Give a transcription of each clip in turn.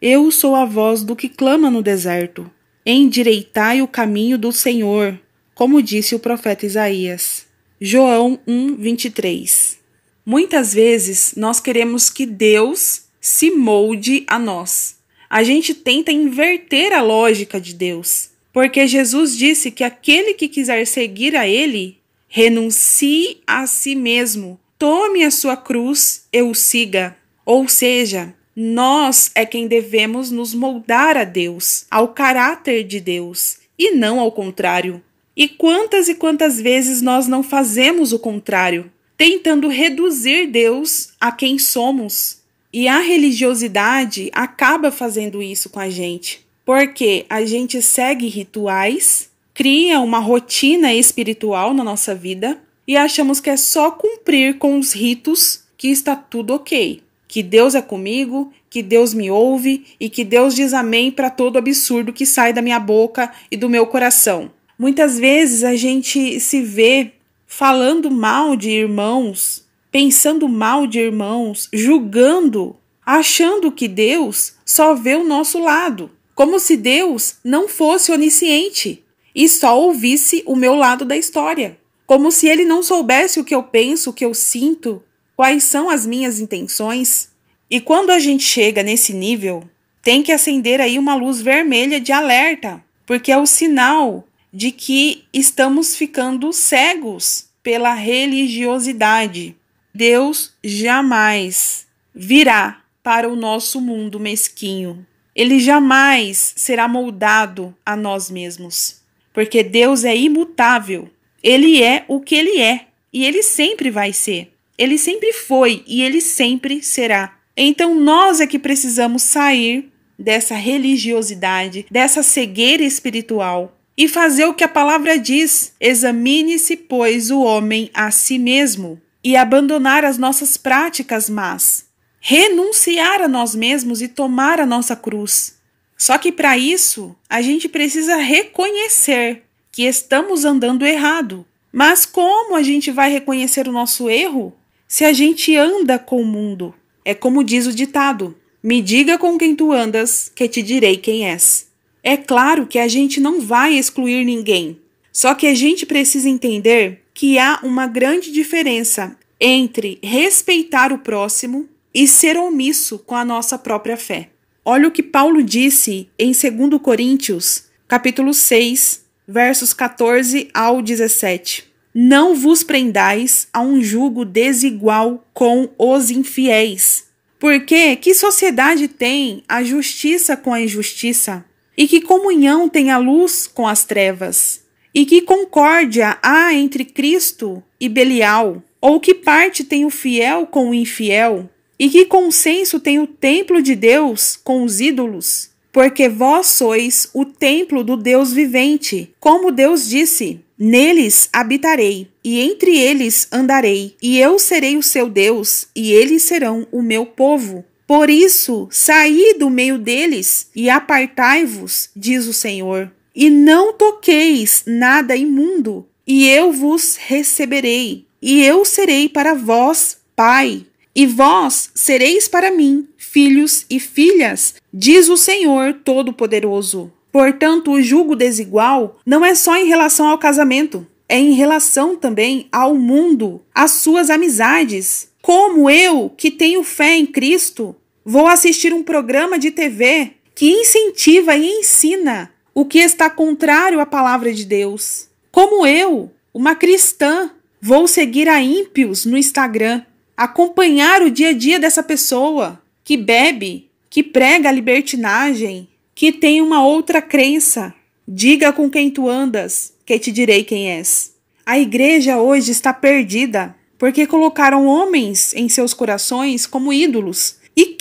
Eu sou a voz do que clama no deserto. Endireitai o caminho do Senhor, como disse o profeta Isaías. João 1:23. Muitas vezes nós queremos que Deus se molde a nós. A gente tenta inverter a lógica de Deus, porque Jesus disse que aquele que quiser seguir a Ele, renuncie a si mesmo, tome a sua cruz e o siga. Ou seja, nós é quem devemos nos moldar a Deus, ao caráter de Deus, e não ao contrário. E quantas vezes nós não fazemos o contrário, tentando reduzir Deus a quem somos? E a religiosidade acaba fazendo isso com a gente, porque a gente segue rituais, cria uma rotina espiritual na nossa vida e achamos que é só cumprir com os ritos que está tudo ok. Que Deus é comigo, que Deus me ouve e que Deus diz amém para todo absurdo que sai da minha boca e do meu coração. Muitas vezes a gente se vê falando mal de irmãos, pensando mal de irmãos, julgando, achando que Deus só vê o nosso lado, como se Deus não fosse onisciente e só ouvisse o meu lado da história, como se Ele não soubesse o que eu penso, o que eu sinto, quais são as minhas intenções. E quando a gente chega nesse nível, tem que acender aí uma luz vermelha de alerta, porque é o sinal de que estamos ficando cegos pela religiosidade. Deus jamais virá para o nosso mundo mesquinho. Ele jamais será moldado a nós mesmos, porque Deus é imutável. Ele é o que Ele é e Ele sempre vai ser. Ele sempre foi e Ele sempre será. Então nós é que precisamos sair dessa religiosidade, dessa cegueira espiritual e fazer o que a palavra diz: examine-se, pois, o homem a si mesmo, e abandonar as nossas práticas más, renunciar a nós mesmos e tomar a nossa cruz. Só que para isso a gente precisa reconhecer que estamos andando errado. Mas como a gente vai reconhecer o nosso erro se a gente anda com o mundo? É como diz o ditado: me diga com quem tu andas, que te direi quem és. É claro que a gente não vai excluir ninguém, só que a gente precisa entender que há uma grande diferença entre respeitar o próximo e ser omisso com a nossa própria fé. Olha o que Paulo disse em 2 Coríntios, capítulo 6, versos 14 ao 17. Não vos prendais a um jugo desigual com os infiéis. Porque que sociedade tem a justiça com a injustiça? E que comunhão tem a luz com as trevas? E que concórdia há entre Cristo e Belial? Ou que parte tem o fiel com o infiel? E que consenso tem o templo de Deus com os ídolos? Porque vós sois o templo do Deus vivente, como Deus disse: neles habitarei, e entre eles andarei, e eu serei o seu Deus, e eles serão o meu povo. Por isso, saí do meio deles, e apartai-vos, diz o Senhor, e não toqueis nada imundo, e eu vos receberei, e eu serei para vós Pai, e vós sereis para mim filhos e filhas, diz o Senhor Todo-Poderoso. Portanto, o jugo desigual não é só em relação ao casamento, é em relação também ao mundo, às suas amizades. Como eu, que tenho fé em Cristo, vou assistir um programa de TV que incentiva e ensina o que está contrário à palavra de Deus? Como eu, uma cristã, vou seguir a ímpios no Instagram, acompanhar o dia a dia dessa pessoa que bebe, que prega a libertinagem, que tem uma outra crença? Diga com quem tu andas, que te direi quem és. A igreja hoje está perdida, porque colocaram homens em seus corações como ídolos e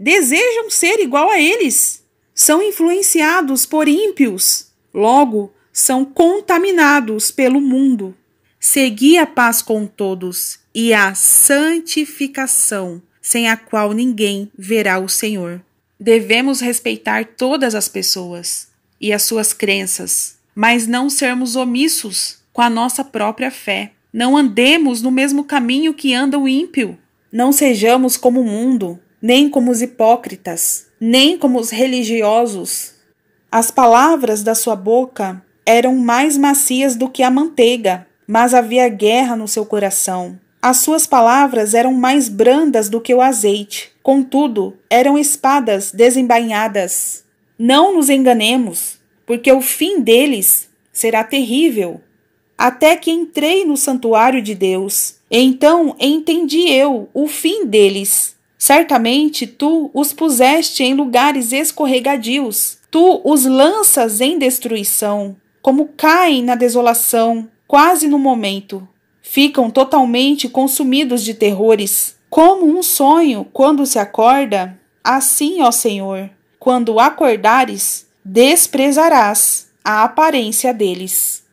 desejam ser igual a eles. São influenciados por ímpios, logo são contaminados pelo mundo. Segui a paz com todos e a santificação, sem a qual ninguém verá o Senhor. Devemos respeitar todas as pessoas e as suas crenças, mas não sermos omissos com a nossa própria fé. Não andemos no mesmo caminho que anda o ímpio. Não sejamos como o mundo, nem como os hipócritas, nem como os religiosos. As palavras da sua boca eram mais macias do que a manteiga, mas havia guerra no seu coração. As suas palavras eram mais brandas do que o azeite, contudo, eram espadas desembainhadas. Não nos enganemos, porque o fim deles será terrível. Até que entrei no santuário de Deus, então entendi eu o fim deles. Certamente tu os puseste em lugares escorregadios, tu os lanças em destruição, como caem na desolação, quase no momento. Ficam totalmente consumidos de terrores, como um sonho quando se acorda. Assim, ó Senhor, quando acordares, desprezarás a aparência deles.